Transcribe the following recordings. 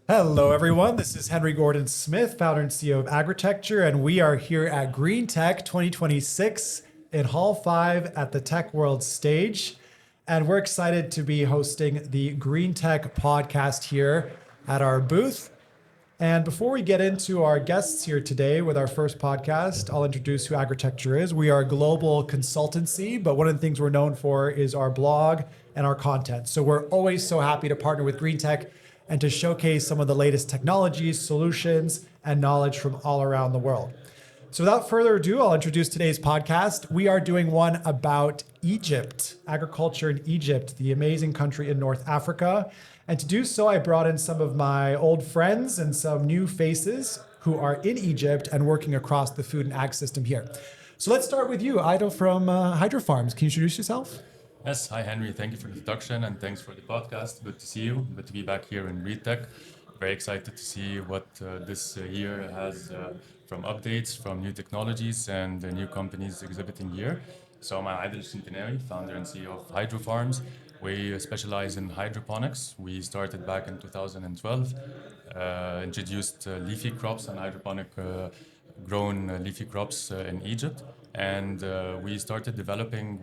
Hello, everyone. This is Henry Gordon Smith, founder and CEO of Agritecture, and we are here at GreenTech 2026 in Hall 5 at the Tech World stage. And we're excited to be hosting the GreenTech podcast here at our booth. And before we get into our guests here today with our first podcast, I'll introduce who Agritecture is. We are a global consultancy, but one of the things we're known for is our blog and our content. So we're always so happy to partner with GreenTech and to showcase some of the latest technologies, solutions, and knowledge from all around the world. So without further ado, I'll introduce today's podcast. We are doing one about Egypt, agriculture in Egypt, the amazing country in North Africa. And to do so, I brought in some of my old friends and some new faces who are in Egypt and working across the food and ag system here. So let's start with you, Adel from Hydrofarms. Can you introduce yourself? Yes, hi Henry, thank you for the introduction and thanks for the podcast. Good to see you, good to be back here in GreenTech. Very excited to see what this year has from updates, from new technologies and new companies exhibiting here. So I'm Adel ElShentenawy, founder and CEO of Hydrofarms. We specialize in hydroponics. We started back in 2012, introduced leafy crops and hydroponic grown leafy crops in Egypt. And we started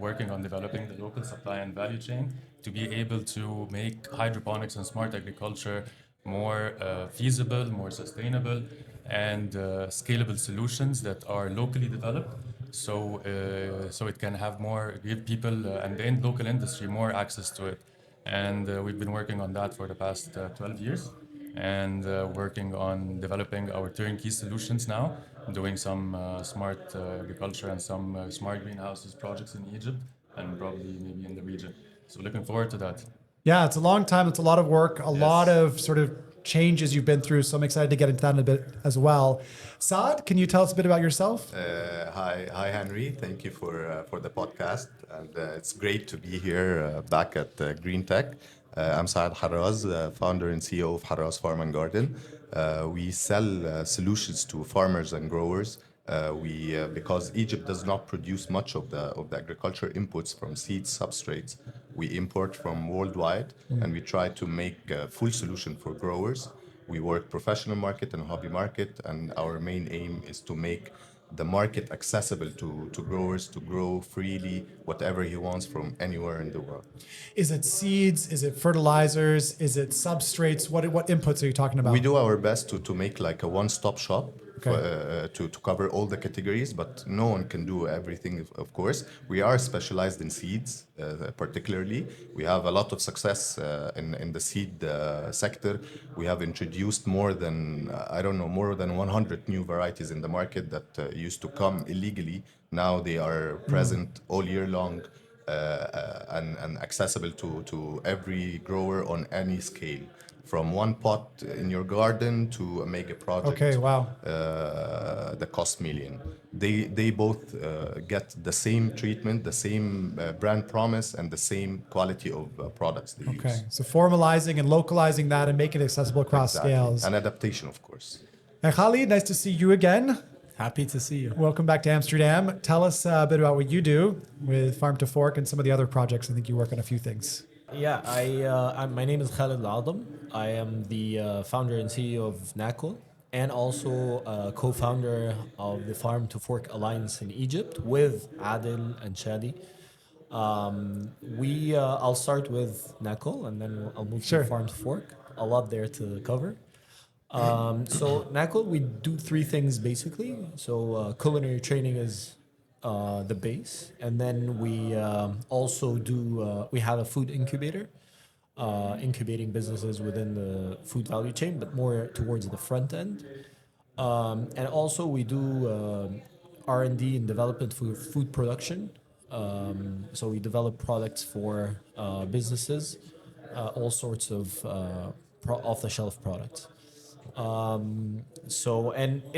working on developing the local supply and value chain to be able to make hydroponics and smart agriculture more feasible, more sustainable, and scalable solutions that are locally developed. So it can give people and the local industry more access to it. And we've been working on that for the past 12 years and working on developing our turnkey solutions now, doing some smart agriculture and some smart greenhouses projects in Egypt and probably maybe in the region. So looking forward to that. Yeah, it's a long time. It's a lot of work, a lot Yes. of sort of changes you've been through. So I'm excited to get into that in a bit as well. Saad, can you tell us a bit about yourself? Hi, Henry. Thank you for the podcast, and it's great to be here back at GreenTech. I'm Saad Harraz, founder and CEO of Harraz Farm Garden. We sell solutions to farmers and growers. Because Egypt does not produce much of the agriculture inputs from seeds, substrates, we import from worldwide, and we try to make a full solution for growers. We work professional market and hobby market, and our main aim is to make the market accessible to growers to grow freely whatever he wants from anywhere in the world. Is it seeds? Is it fertilizers? Is it substrates? What inputs are you talking about? We do our best to make like a one-stop shop. Okay. To cover all the categories, but no one can do everything, of course. We are specialized in seeds, particularly. We have a lot of success in the seed sector. We have introduced more than 100 new varieties in the market that used to come illegally. Now they are present all year long and accessible to every grower on any scale. From one pot in your garden to a mega project. Okay, wow. That cost million. They both get the same treatment, the same brand promise, and the same quality of products they use. Okay, so formalizing and localizing that and making it accessible across scales. And adaptation, of course. And Khalid, nice to see you again. Happy to see you. Welcome back to Amsterdam. Tell us a bit about what you do with Farm to Fork and some of the other projects. I think you work on a few things. Yeah, my name is Khalid Alazem. I am the founder and CEO of Nakoll and also co-founder of the Farm to Fork Alliance in Egypt with Adel ElShentenawy. I'll start with Nakoll and then I'll move Sure. to Farm to Fork. A lot there to cover. So Nakoll, we do three things basically. So culinary training is the base, and then we also we have a food incubator, incubating businesses within the food value chain, but more towards the front end. And also we do R&D and development for food production. So we develop products for businesses, all sorts of off-the-shelf products. And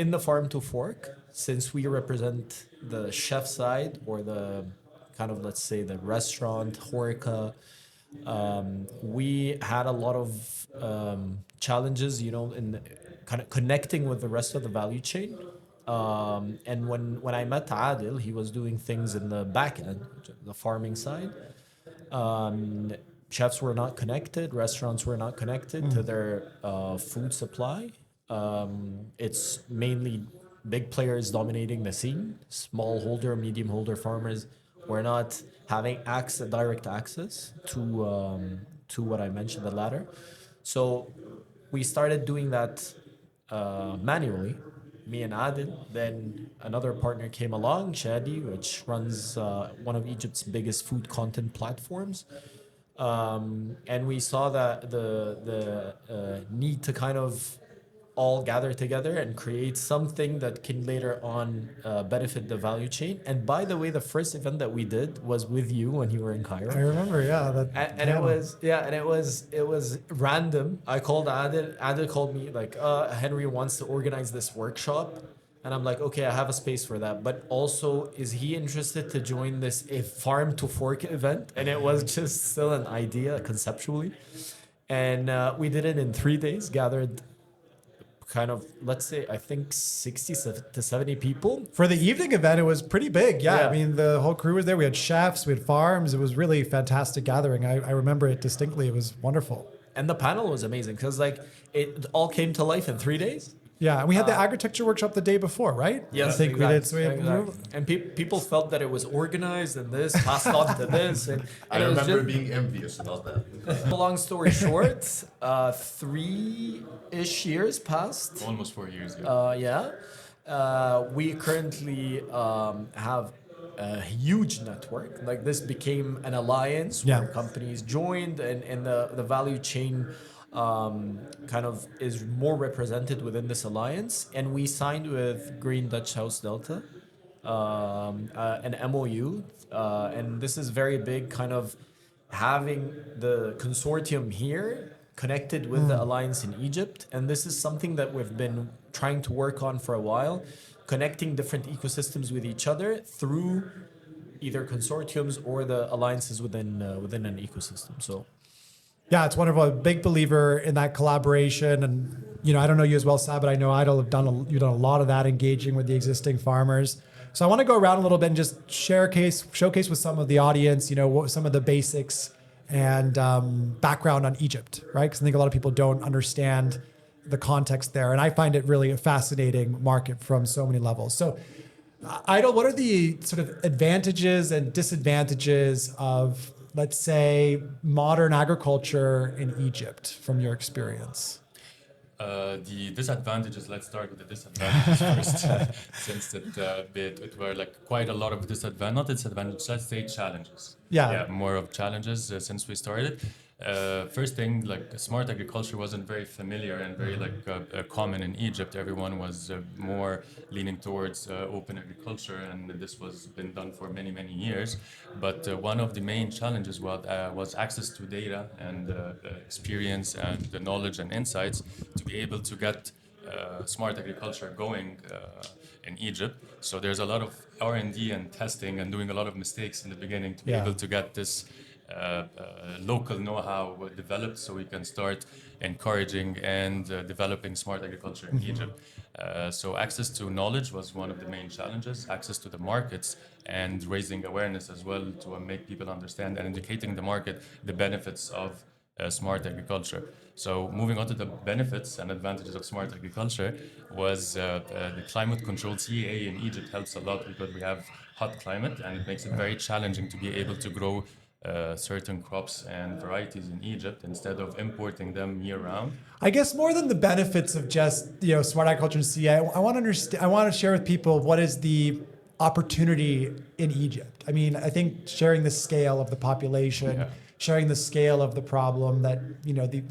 in the Farm to Fork, since we represent the chef side or the kind of, let's say, the restaurant, Horeca, we had a lot of challenges, in kind of connecting with the rest of the value chain. And when I met Adel, he was doing things in the back end, the farming side. chefs were not connected, restaurants were not connected to their food supply. It's mainly big players dominating the scene. Small holder, medium holder farmers were not having direct access to what I mentioned, the latter. So we started doing that manually, me and Adel. Then another partner came along, Shadi, which runs one of Egypt's biggest food content platforms. And we saw that the need to kind of all gather together and create something that can later on benefit the value chain. And by the way, the first event that we did was with you when you were in Cairo. I remember, yeah. And it was random. I called Adel. Adel called me like, Henry wants to organize this workshop. And I'm like, okay, I have a space for that. But also, is he interested to join this a farm to fork event? And it was just still an idea conceptually. And we did it in 3 days, gathered kind of, let's say, I think 60 to 70 people. For the evening event, it was pretty big. Yeah, Yeah. I mean, the whole crew was there. We had chefs, we had farms. It was really a fantastic gathering. I remember it distinctly. It was wonderful. And the panel was amazing because like it all came to life in 3 days. Yeah, and we had the agriculture workshop the day before, right? I think we did. So we exactly. And people felt that it was organized and this passed on to this. And I it was remember just- being envious about that. Long story short, 3-ish years passed. Almost 4 years ago. We currently have a huge network. Like this became an alliance Yeah. where companies joined, and the value chain kind of is more represented within this alliance. And we signed with Green Dutch House Delta an MOU, and this is very big, kind of having the consortium here connected with the alliance in Egypt. And this is something that we've been trying to work on for a while, connecting different ecosystems with each other through either consortiums or the alliances within an ecosystem. So Yeah, it's wonderful. I'm a big believer in that collaboration. And, I don't know you as well, Saad, but I know Idle you've done a lot of that, engaging with the existing farmers. So I want to go around a little bit and just showcase with some of the audience, what some of the basics and background on Egypt, right? Because I think a lot of people don't understand the context there. And I find it really a fascinating market from so many levels. So Idle, what are the sort of advantages and disadvantages of, let's say, modern agriculture in Egypt from your experience? The disadvantages, let's start with the disadvantages first, since it were like quite a lot of not disadvantages, let's say challenges. Yeah. More of challenges since we started. First thing, like smart agriculture wasn't very familiar and very common in Egypt. Everyone was more leaning towards open agriculture, and this was been done for many, many years. But one of the main challenges was access to data and experience and the knowledge and insights to be able to get smart agriculture going in Egypt. So there's a lot of R&D and testing and doing a lot of mistakes in the beginning to be Yeah. able to get this local know-how developed, so we can start encouraging and developing smart agriculture in Egypt. So access to knowledge was one of the main challenges, access to the markets, and raising awareness as well to make people understand and educating the market the benefits of smart agriculture. So moving on to the benefits and advantages of smart agriculture was the climate control. CAA in Egypt helps a lot because we have hot climate, and it makes it very challenging to be able to grow certain crops and varieties in Egypt instead of importing them year round. I guess more than the benefits of just smart agriculture and CA, I want to understand. I want to share with people what is the opportunity in Egypt. I mean, I think sharing the scale of the population, Yeah. sharing the scale of the problem that the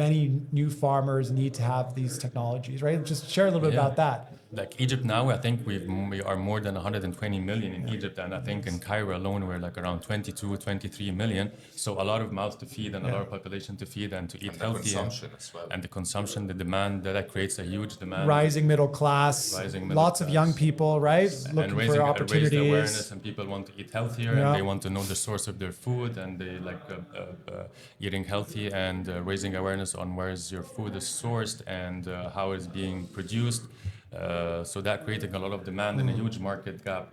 many new farmers need to have these technologies, right? Just share a little bit Yeah. about that. Like Egypt now, I think we are more than 120 million in Egypt, and I think in Cairo alone we're like around 22, 23 million. So a lot of mouths to feed and a lot of population to feed and to eat And the healthy. consumption as well. And the consumption, the demand, that creates a huge demand. Rising middle class, Rising middle lots of class. young people, right? And Looking raising for raise the opportunities. awareness, and people want to eat healthier, Yeah. and they want to know the source of their food, and they like eating healthy, and raising awareness on where is your food is sourced and how it's being produced. So that creating a lot of demand and a huge market gap,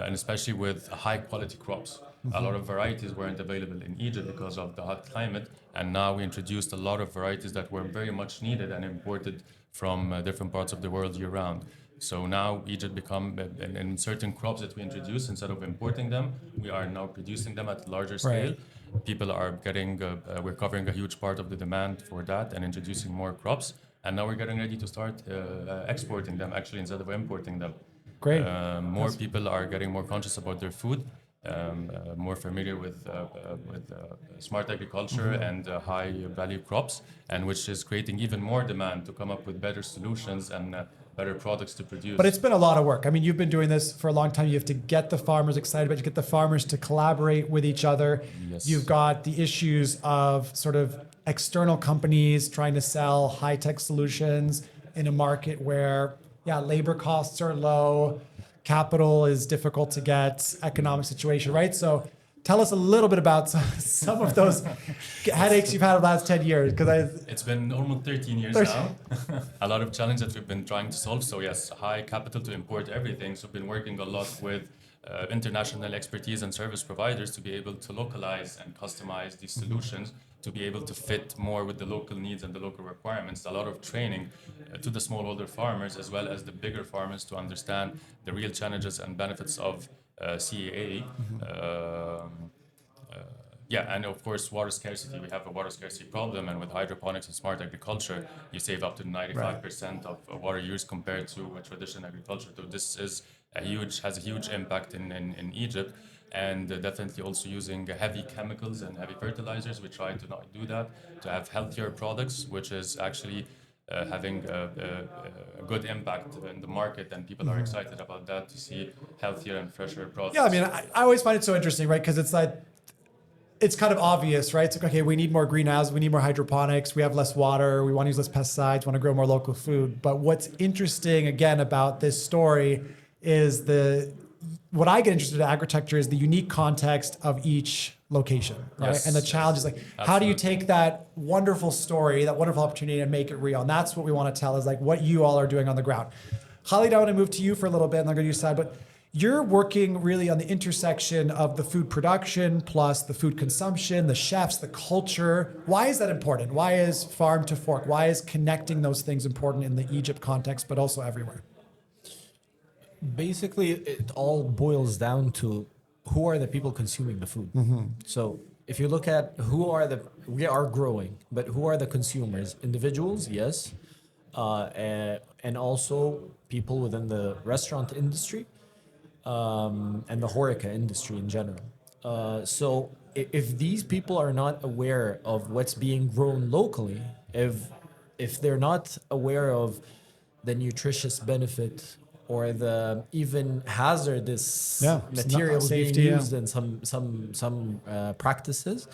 and especially with high quality crops. A lot of varieties weren't available in Egypt because of the hot climate, and now we introduced a lot of varieties that were very much needed and imported from different parts of the world year round. So now Egypt become, in certain crops that we introduce, instead of importing them, we are now producing them at a larger scale. Right. People are getting, we're covering a huge part of the demand for that and introducing more crops. And now we're getting ready to start exporting them actually instead of importing them. Great. More people are getting more conscious about their food, more familiar with smart agriculture and high value crops, and which is creating even more demand to come up with better solutions and better products to produce. But it's been a lot of work. I mean, you've been doing this for a long time. You have to get the farmers excited, but you get the farmers to collaborate with each other. Yes. You've got the issues of sort of external companies trying to sell high-tech solutions in a market where, labor costs are low, capital is difficult to get, economic situation, right? So tell us a little bit about some of those headaches you've had the last 10 years. It's been almost 13 years now. A lot of challenges that we've been trying to solve. So yes, high capital to import everything. So we've been working a lot with international expertise and service providers to be able to localize and customize these solutions to be able to fit more with the local needs and the local requirements. A lot of training to the smallholder farmers as well as the bigger farmers to understand the real challenges and benefits of CAA. And of course, water scarcity. We have a water scarcity problem, and with hydroponics and smart agriculture, you save up to 95% of water use compared to traditional agriculture. So this is has a huge impact in Egypt, and definitely also using heavy chemicals and heavy fertilizers. We try to not do that, to have healthier products, which is actually having a good impact in the market, and people are excited about that, to see healthier and fresher products. Yeah, I mean, I always find it so interesting, right? Because it's like, it's kind of obvious, right? It's like, okay, we need more greenhouses, we need more hydroponics, we have less water, we want to use less pesticides, we want to grow more local food. But what's interesting, again, about this story is what I get interested in agritecture is the unique context of each location, right? Yes, and the challenge is like, how do you take that wonderful story, that wonderful opportunity, and make it real? And that's what we want to tell, is like what you all are doing on the ground. Khalid, I want to move to you for a little bit, and I'm going to use Saad, but you're working really on the intersection of the food production plus the food consumption, the chefs, the culture. Why is that important? Why is farm to fork? Why is connecting those things important in the Egypt context, but also everywhere? Basically, it all boils down to who are the people consuming the food. So if you look at we are growing, but who are the consumers? Individuals, yes, and also people within the restaurant industry, and the HoReCa industry in general. So if these people are not aware of what's being grown locally, if they're not aware of the nutritious benefit or the even hazardous materials being used in some practices,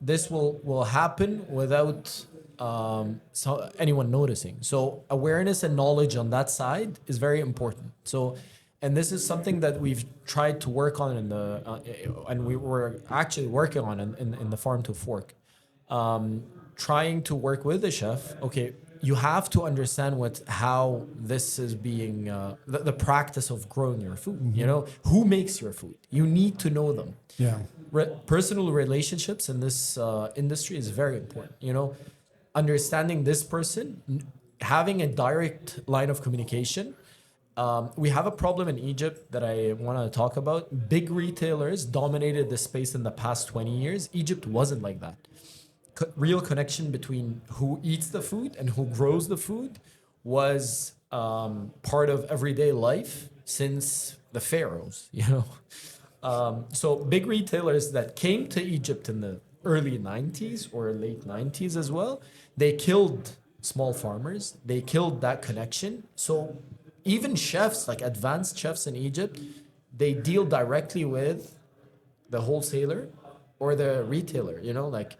this will happen without anyone noticing. So awareness and knowledge on that side is very important. So, and this is something that we've tried to work on and we were actually working on in the farm to fork, trying to work with the chef. Okay, you have to understand how this is being the practice of growing your food. You know, who makes your food? You need to know them. Yeah, personal relationships in this industry is very important. You know, understanding this person, having a direct line of communication. We have a problem in Egypt that I want to talk about. Big retailers dominated the space in the past 20 years. Egypt wasn't like that. Real connection between who eats the food and who grows the food was part of everyday life since the pharaohs, you know. So big retailers that came to Egypt in the early 90s or late 90s as well, they killed small farmers. They killed that connection. So even chefs, like advanced chefs in Egypt, they deal directly with the wholesaler or the retailer, you know, like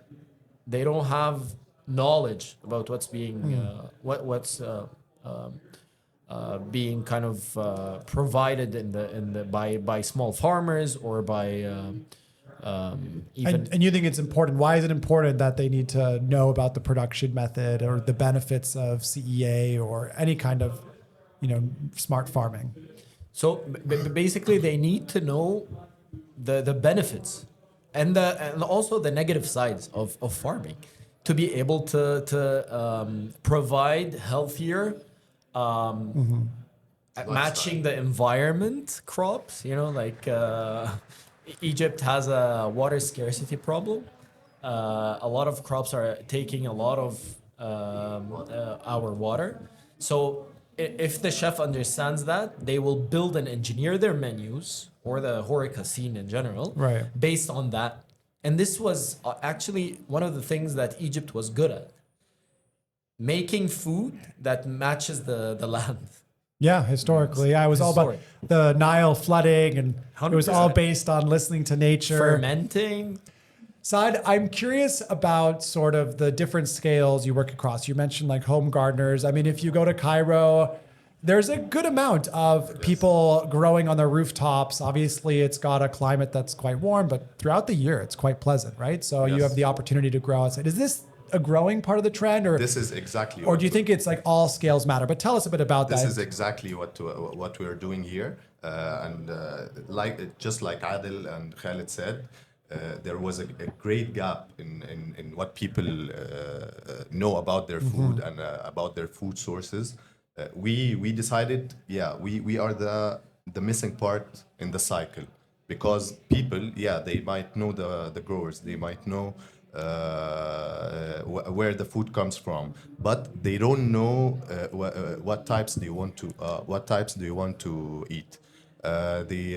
they don't have knowledge about what's being being kind of provided by small farmers or by even. And you think it's important? Why is it important that they need to know about the production method or the benefits of CEA or any kind of, smart farming? So basically, they need to know the benefits and also the negative sides of farming, to be able to provide healthier, matching the environment crops. Like Egypt has a water scarcity problem. A lot of crops are taking a lot of our water. So if the chef understands that, they will build and engineer their menus or the HoReCa scene in general, Right. based on that. And this was actually one of the things that Egypt was good at, making food that matches the land. Yeah, historically. Yeah, it was all about the Nile flooding, and it was all 100%. based on listening to nature. Fermenting. Saad, I'm curious about sort of the different scales you work across. You mentioned like home gardeners. I mean, if you go to Cairo, there's a good amount of people growing on their rooftops. Obviously, it's got a climate that's quite warm, but throughout the year, it's quite pleasant, right? So you have the opportunity to grow outside. Is this a growing part of the trend, or This is exactly. or do you think it's like all scales matter? But tell us a bit about This that. is exactly what we are doing here, and just like Adel and Khalid said, there was a great gap in what people know about their food and about their food sources. We decided, we are the missing part in the cycle, because people, they might know the growers, they might know where the food comes from, but they don't know what types they want to eat. They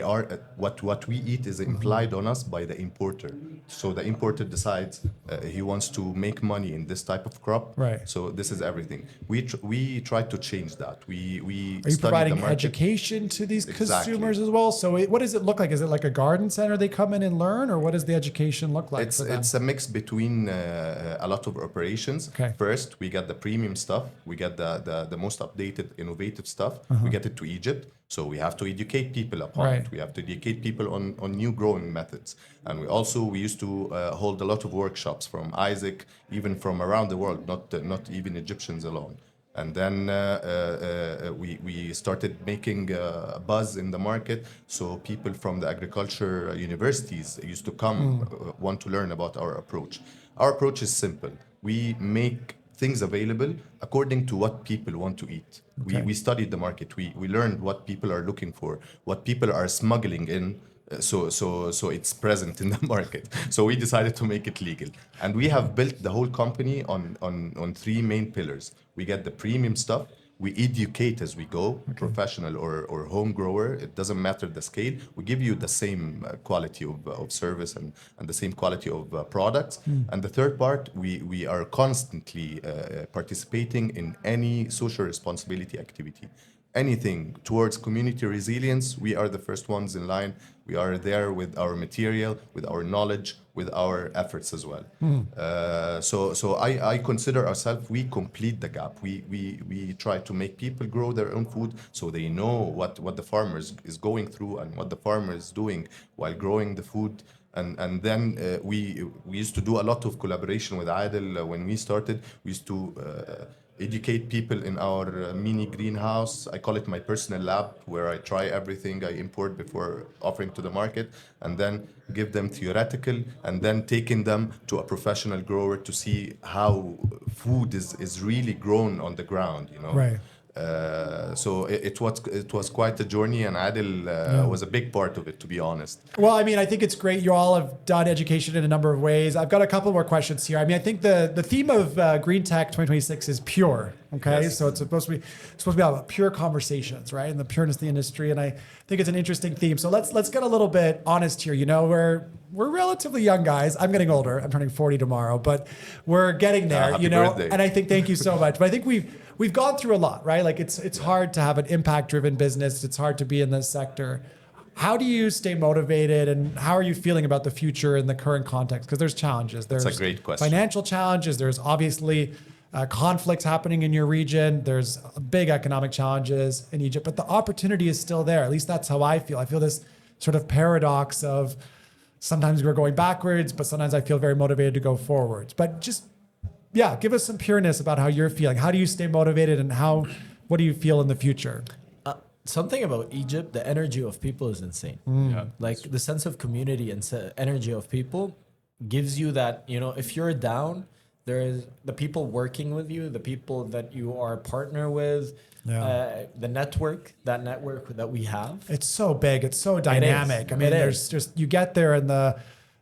are what we eat is implied on us by the importer. So the importer decides he wants to make money in this type of crop. Right. So this is everything. We try to change that. We Are you study the providing market. education to these Exactly. consumers as well? So what does it look like? Is it like a garden center they come in and learn, or what does the education look like for them? It's a mix between a lot of operations. Okay. First, we get the premium stuff. We get the most updated, innovative stuff. We get it to Egypt. So we have to educate people upon Right. it. We have to educate people on new growing methods. And we used to hold a lot of workshops from Isaac, even from around the world, not even Egyptians alone. And then we started making a buzz in the market. So people from the agriculture universities used to come, want to learn about our approach. Our approach is simple. We make things available according to what people want to eat. Okay. We studied the market. We learned what people are looking for, what people are smuggling in. So it's present in the market. So we decided to make it legal, and we have built the whole company on three main pillars. We get the premium stuff. We educate as we go, professional or home grower. It doesn't matter the scale. We give you the same quality of service and the same quality of products. And the third part, we are constantly participating in any social responsibility activity. Anything towards community resilience, we are the first ones in line. We are there with our material, with our knowledge, with our efforts as well. So I consider ourselves, we complete the gap. We try to make people grow their own food, so they know what the farmer is going through and what the farmer is doing while growing the food. And then we used to do a lot of collaboration with Adel. When we started, we used to educate people in our mini greenhouse. I call it my personal lab, where I try everything I import before offering to the market, and then give them theoretical, and then taking them to a professional grower to see how food is really grown on the ground, Right. So it was quite a journey, and Adel was a big part of it, to be honest. Well, I mean, I think it's great. You all have done education in a number of ways. I've got a couple more questions here. I mean, I think the theme of GreenTech 2026 is pure. Okay, Yes. so it's supposed to be about pure conversations, right? And the pureness of the industry. And I think it's an interesting theme. So let's get a little bit honest here. We're relatively young guys. I'm getting older. I'm turning 40 tomorrow, but we're getting there. Happy birthday. And I think thank you so much. But I think we've gone through a lot, right? Like it's hard to have an impact-driven business. It's hard to be in this sector. How do you stay motivated, and how are you feeling about the future in the current context? Because there's challenges. There's a great question. Financial challenges. There's obviously conflicts happening in your region. There's big economic challenges in Egypt, but the opportunity is still there. At least that's how I feel. I feel this sort of paradox of sometimes we're going backwards, but sometimes I feel very motivated to go forwards. But just, give us some pureness about how you're feeling. How do you stay motivated, and what do you feel in the future? something about Egypt, the energy of people is insane. Yeah. Like the sense of community and energy of people gives you that, if you're down, there is the people working with you, the people that you are partner with, the network that we have. It's so big. It's so dynamic. I mean, there's just, you get there in the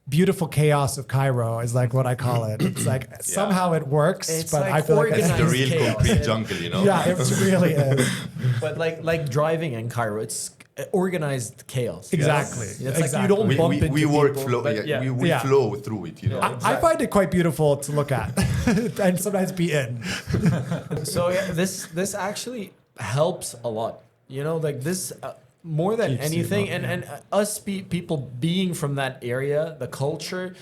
beautiful chaos of Cairo is like what I call it. It's like somehow it works, It's but like I feel like It's the real chaos. concrete jungle, yeah, it really is. But like driving in Cairo, it's organized chaos. Exactly. It's like Exactly. you don't bump into we work people, flow. but Yeah, we Yeah. flow through it. I find it quite beautiful to look at and sometimes be in. So yeah, this actually helps a lot. Like this more than Keeps you anything, up, and us people being from that area, the culture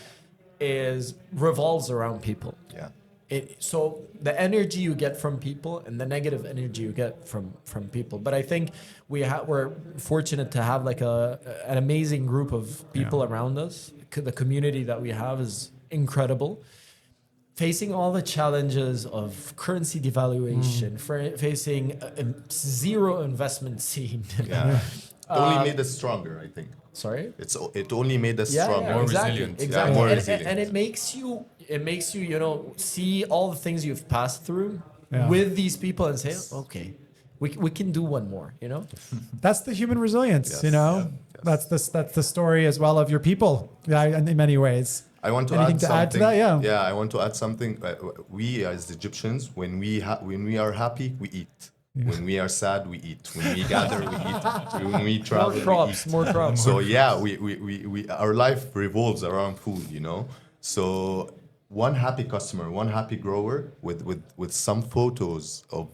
revolves around people. Yeah. So the energy you get from people and the negative energy you get from people. But I think we're fortunate to have like an amazing group of people around us. The community that we have is incredible. Facing all the challenges of currency devaluation, facing zero investment scene. Yeah. It only made us stronger, I think. Sorry? It only made us stronger. More exactly, resilient. Yeah, Exactly. more and, resilient. and it makes you, see all the things you've passed through Yeah. with these people and say, okay, we can do one more, That's the human resilience, Yes, yes. That's the story as well of your people. Yeah, in many ways. I want to Anything add to something. add to that? Yeah. Yeah, I want to add something. We as Egyptians, when we are happy, we eat. When we are sad, we eat. When we gather, we eat. When we travel, we eat. More crops. So yeah, we our life revolves around food. So one happy customer, one happy grower with some photos of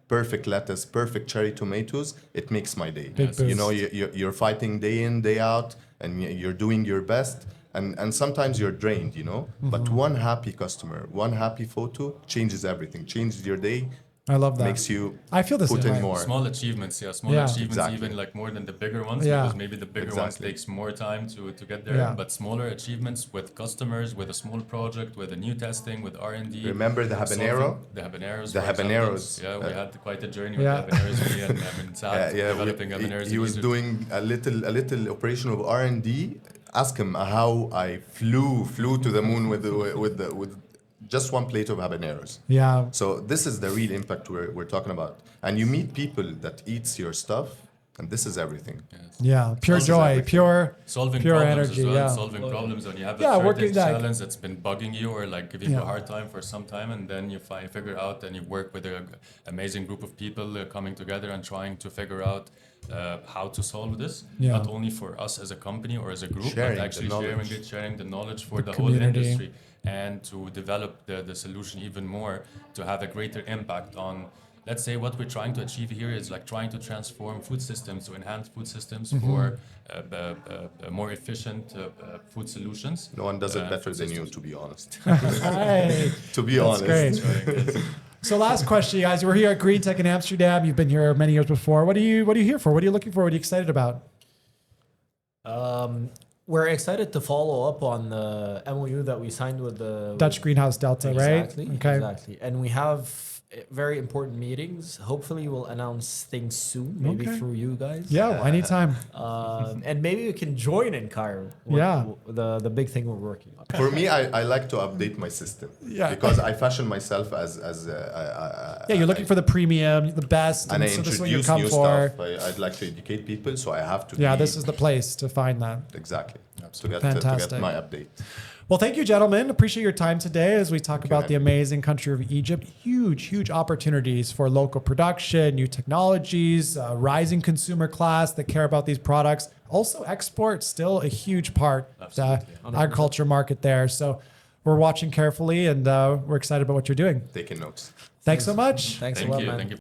perfect lettuce, perfect cherry tomatoes, it makes my day. Big boost. You're fighting day in, day out, and you're doing your best. And sometimes you're drained, But one happy customer, one happy photo changes everything, changes your day, I love that. makes you I feel the put same in way. more. Small achievements, Yeah. achievements, Exactly. even like more than the bigger ones, Yeah. because maybe the bigger ones Exactly. takes more time to get there. Yeah. But smaller achievements with customers, with a small project, with a new testing, with R&D. Remember the habanero? The habaneros. The for example. habaneros. Yeah, we had quite a journey with Yeah. habaneros. Me and Saad developing habaneros. He in was Egypt. doing a little operation of R&D. Ask him how I flew to the moon with just one plate of habaneros. Yeah. So this is the real impact we're talking about. And you meet people that eats your stuff, and this is everything. Yeah. Pure Solves joy, everything. pure Solving pure problems energy. as well. Yeah. Solving problems when you have a Yeah, certain working like- challenge that's been bugging you or like giving you Yeah. a hard time for some time, and then you figure out and you work with an amazing group of people coming together and trying to figure out how to solve this. Yeah. Not only for us as a company or as a group, Sharing but the actually knowledge. sharing the knowledge for the community. whole industry, and to develop the solution even more to have a greater impact on. Let's say what we're trying to achieve here is like trying to transform food systems, to enhance food systems for more efficient food solutions. No one does it better food than you, systems. to be honest. Hey, To be that's honest. great. So last question, you guys. We're here at GreenTech in Amsterdam. You've been here many years before. What are you here for? What are you looking for? What are you excited about? We're excited to follow up on the MOU that we signed with the Dutch Greenhouse Delta, Exactly, right? Okay. exactly. And we have very important meetings. Hopefully, we'll announce things soon, maybe Okay. through you guys. Yeah, anytime. And maybe you can join in Cairo. Yeah. The big thing we're working on. For me, I like to update my system. Yeah. Because I fashion myself as Yeah, you're looking for the premium, the best, and I so this is what you introduce come new for. stuff. I'd like to educate people, so I have to. Yeah, be, this is the place to find that. exactly to get Fantastic. my update. Well, thank you, gentlemen. Appreciate your time today as we talk about man. the amazing country of Egypt. Huge opportunities for local production, new technologies, rising consumer class that care about these products. Also, export, still a huge part of the Absolutely. agriculture market there. So we're watching carefully, and we're excited about what you're doing. Taking notes. Thanks so much. Thanks a Thank lot, you. man. Thank you.